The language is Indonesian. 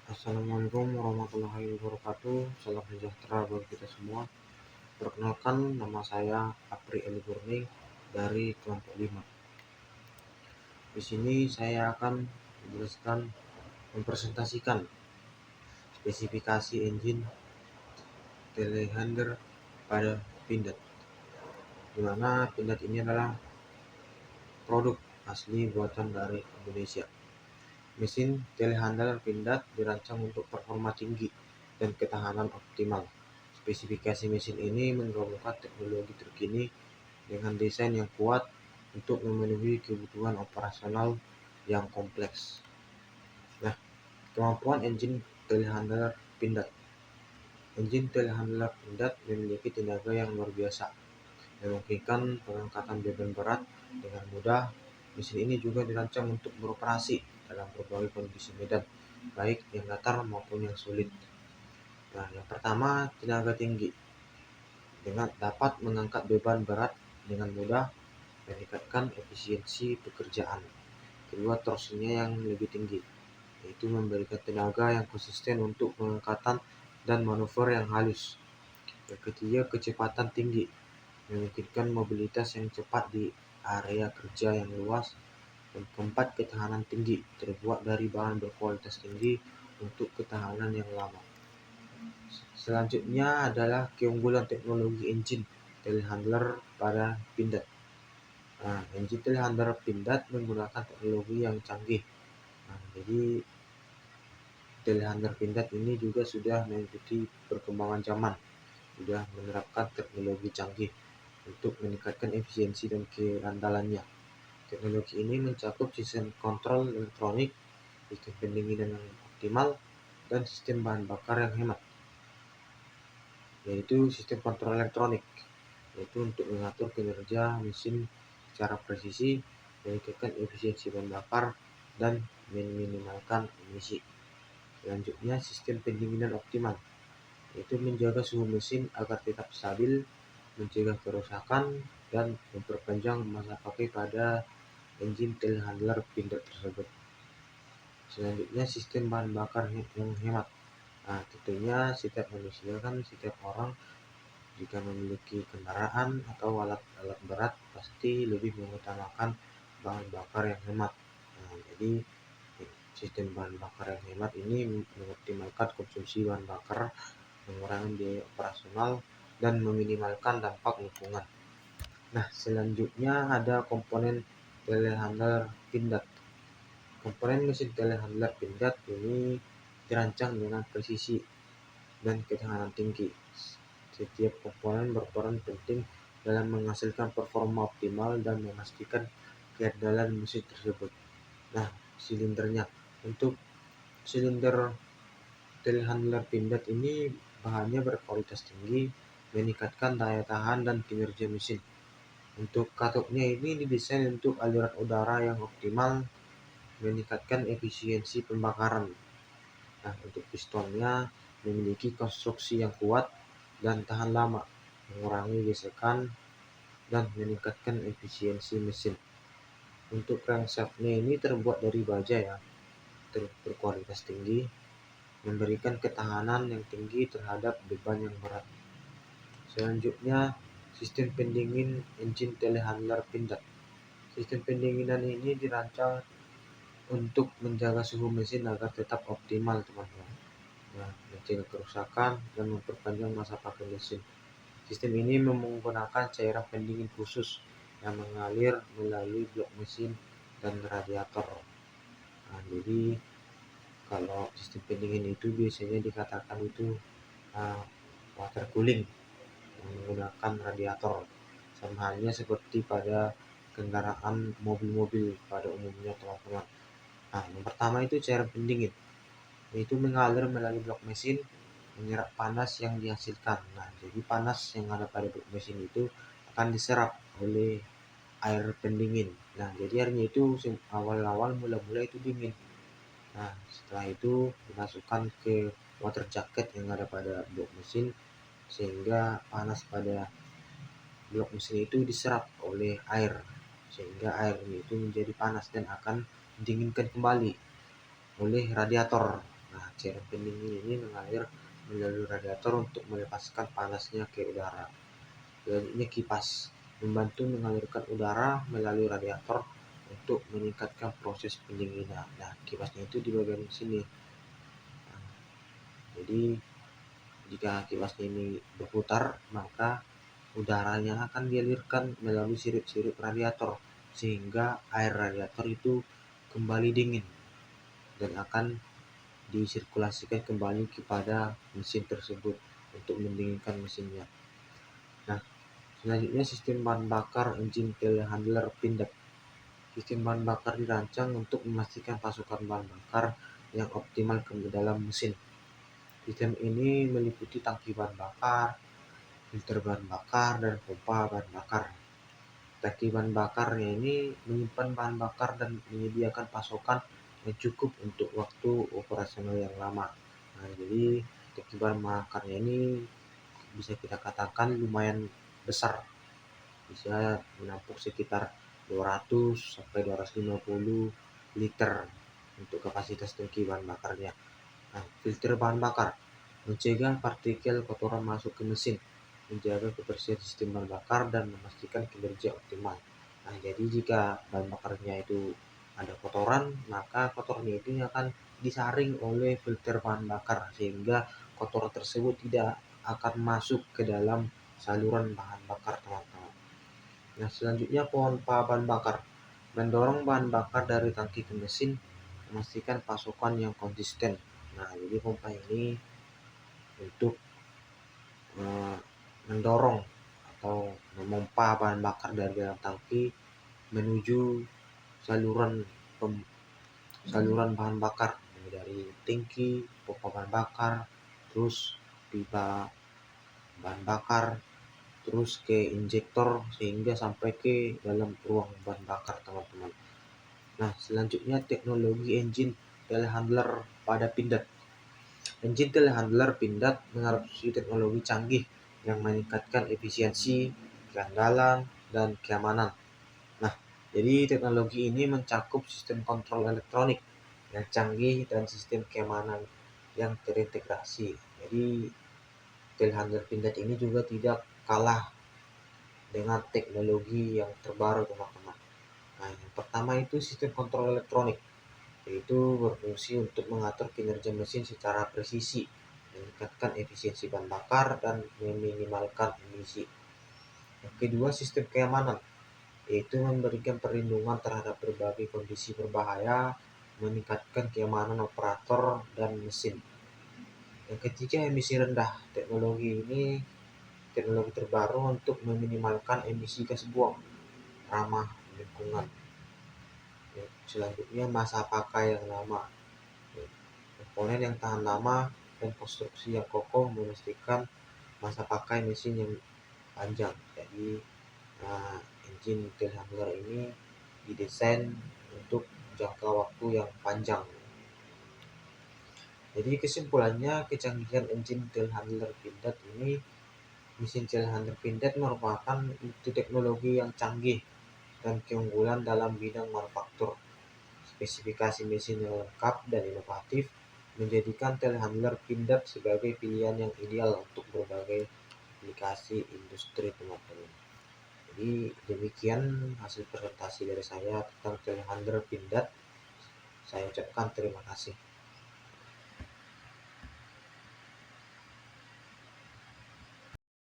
Assalamualaikum warahmatullahi wabarakatuh. Salam sejahtera bagi kita semua. Perkenalkan, nama saya Apri Eli Burning dari kelompok 5. Di sini saya akan menjelaskan, mempresentasikan spesifikasi engine telehandler pada Pindad, di mana Pindad ini adalah produk asli buatan dari Indonesia. Mesin telehandler Pindad dirancang untuk performa tinggi dan ketahanan optimal. Spesifikasi mesin ini menggabungkan teknologi terkini dengan desain yang kuat untuk memenuhi kebutuhan operasional yang kompleks. Nah, kemampuan engine telehandler Pindad. Engine telehandler Pindad memiliki tenaga yang luar biasa, memungkinkan pengangkatan beban berat dengan mudah. Mesin ini juga dirancang untuk beroperasi dalam berbagai kondisi medan, baik yang datar maupun yang sulit. Nah, yang pertama, tenaga tinggi. Dengan dapat mengangkat beban berat dengan mudah, meningkatkan efisiensi pekerjaan. Kedua, torsinya yang lebih tinggi, yaitu memberikan tenaga yang konsisten untuk pengangkatan dan manuver yang halus. Yang ketiga, kecepatan tinggi, memungkinkan mobilitas yang cepat di area kerja yang luas. Dan keempat, ketahanan tinggi, terbuat dari bahan berkualitas tinggi untuk ketahanan yang lama. Selanjutnya adalah keunggulan teknologi engine telehandler pada Pindad. Nah, engine telehandler Pindad menggunakan teknologi yang canggih. Nah, jadi telehandler Pindad ini juga sudah mengikuti perkembangan zaman, sudah menerapkan teknologi canggih untuk meningkatkan efisiensi dan keandalannya. Teknologi ini mencakup sistem kontrol elektronik, sistem pendinginan yang optimal, dan sistem bahan bakar yang hemat, yaitu sistem kontrol elektronik, yaitu untuk mengatur kinerja mesin secara presisi, meningkatkan efisiensi bahan bakar, dan meminimalkan emisi. Selanjutnya, sistem pendinginan optimal, yaitu menjaga suhu mesin agar tetap stabil, mencegah kerusakan, dan memperpanjang masa pakai pada engine telehandler Pindad tersebut. Selanjutnya, sistem bahan bakar yang hemat. Nah, tentunya setiap manusia setiap orang jika memiliki kendaraan atau alat-alat berat pasti lebih mengutamakan bahan bakar yang hemat. Nah, jadi sistem bahan bakar yang hemat ini mengoptimalkan konsumsi bahan bakar, mengurangi biaya operasional, dan meminimalkan dampak lingkungan. Nah, selanjutnya ada komponen telehandler Pindad. Komponen mesin telehandler Pindad ini dirancang dengan presisi dan ketahanan tinggi. Setiap komponen berperan penting dalam menghasilkan performa optimal dan memastikan keandalan mesin tersebut. Nah, silindernya. Untuk silinder telehandler Pindad ini bahannya berkualitas tinggi, meningkatkan daya tahan dan kinerja mesin. Untuk katupnya ini didesain untuk aliran udara yang optimal, meningkatkan efisiensi pembakaran. Nah, untuk pistonnya memiliki konstruksi yang kuat dan tahan lama, mengurangi gesekan, dan meningkatkan efisiensi mesin. Untuk crankshaftnya ini terbuat dari baja ya, berkualitas tinggi, memberikan ketahanan yang tinggi terhadap beban yang berat. Selanjutnya, sistem pendingin engine telehandler Pindad. Sistem pendinginan ini dirancang untuk menjaga suhu mesin agar tetap optimal, teman-teman. Nah, mencegah kerusakan dan memperpanjang masa pakai mesin. Sistem ini menggunakan cairan pendingin khusus yang mengalir melalui blok mesin dan radiator. Nah, jadi kalau sistem pendingin itu biasanya dikatakan itu water cooling, menggunakan radiator, sama halnya seperti pada kendaraan mobil-mobil pada umumnya, teman-teman. Nah, yang pertama itu cairan pendingin, yaitu mengalir melalui blok mesin, menyerap panas yang dihasilkan. Nah, jadi panas yang ada pada blok mesin itu akan diserap oleh air pendingin. Nah, jadi airnya itu awal-awal mula-mula itu dingin. Nah, setelah itu dimasukkan ke water jacket yang ada pada blok mesin, sehingga panas pada blok mesin itu diserap oleh air, sehingga airnya itu menjadi panas dan akan didinginkan kembali oleh radiator. Nah, Cairan pendingin ini mengalir melalui radiator untuk melepaskan panasnya ke udara. Selanjutnya kipas membantu mengalirkan udara melalui radiator untuk meningkatkan proses pendinginan. Nah, kipasnya itu di bagian sini. Jadi jika kipasnya ini berputar, maka udaranya akan dialirkan melalui sirip-sirip radiator sehingga air radiator itu kembali dingin dan akan disirkulasikan kembali kepada mesin tersebut untuk mendinginkan mesinnya. Nah, selanjutnya sistem bahan bakar engine telehandler pindad. Sistem bahan bakar dirancang untuk memastikan pasokan bahan bakar yang optimal ke dalam mesin. Sistem ini meliputi tangki bahan bakar, filter bahan bakar, dan pompa bahan bakar. Tangki bahan bakarnya ini menyimpan bahan bakar dan menyediakan pasokan yang cukup untuk waktu operasional yang lama. Nah, jadi tangki bahan bakarnya ini bisa kita katakan lumayan besar, bisa menampung sekitar 200 sampai 250 liter untuk kapasitas tangki bahan bakarnya. Nah, filter bahan bakar mencegah partikel kotoran masuk ke mesin, menjaga kebersihan sistem bahan bakar dan memastikan kinerja optimal. Nah, jadi jika bahan bakarnya itu ada kotoran, maka kotorannya itu akan disaring oleh filter bahan bakar sehingga kotoran tersebut tidak akan masuk ke dalam saluran bahan bakar, teman-teman. Nah, selanjutnya pompa bahan bakar mendorong bahan bakar dari tangki ke mesin, memastikan pasokan yang konsisten. Nah, jadi pompa ini untuk mendorong atau memompa bahan bakar dari dalam tangki menuju saluran saluran bahan bakar, dari tangki, pompa bahan bakar, terus pipa bahan bakar, terus ke injektor sehingga sampai ke dalam ruang bahan bakar, teman-teman. Nah, selanjutnya teknologi engine telehandler pada pindad. Engine telehandler pindad mengadopsi teknologi canggih yang meningkatkan efisiensi, keandalan, dan keamanan. Nah, jadi teknologi ini mencakup sistem kontrol elektronik yang canggih dan sistem keamanan yang terintegrasi. Jadi telehandler pindad ini juga tidak kalah dengan teknologi yang terbaru, teman-teman. Nah, yang pertama itu sistem kontrol elektronik, yaitu berfungsi untuk mengatur kinerja mesin secara presisi, meningkatkan efisiensi bahan bakar, dan meminimalkan emisi. Yang kedua, sistem keamanan, yaitu memberikan perlindungan terhadap berbagai kondisi berbahaya, meningkatkan keamanan operator dan mesin. Yang ketiga, emisi rendah. Teknologi ini teknologi terbaru untuk meminimalkan emisi gas buang, ramah lingkungan. Selanjutnya, masa pakai yang lama. Komponen yang tahan lama dan konstruksi yang kokoh memastikan masa pakai mesin yang panjang. Jadi engine telehandler ini didesain untuk jangka waktu yang panjang. Jadi kesimpulannya, kecanggihan engine telehandler pindad ini, mesin telehandler pindad merupakan itu teknologi yang canggih dan keunggulan dalam bidang manufaktur. Spesifikasi mesin yang lengkap dan inovatif menjadikan telehandler pindad sebagai pilihan yang ideal untuk berbagai aplikasi industri, teman-teman. Jadi demikian hasil presentasi dari saya tentang telehandler pindad. Saya ucapkan terima kasih.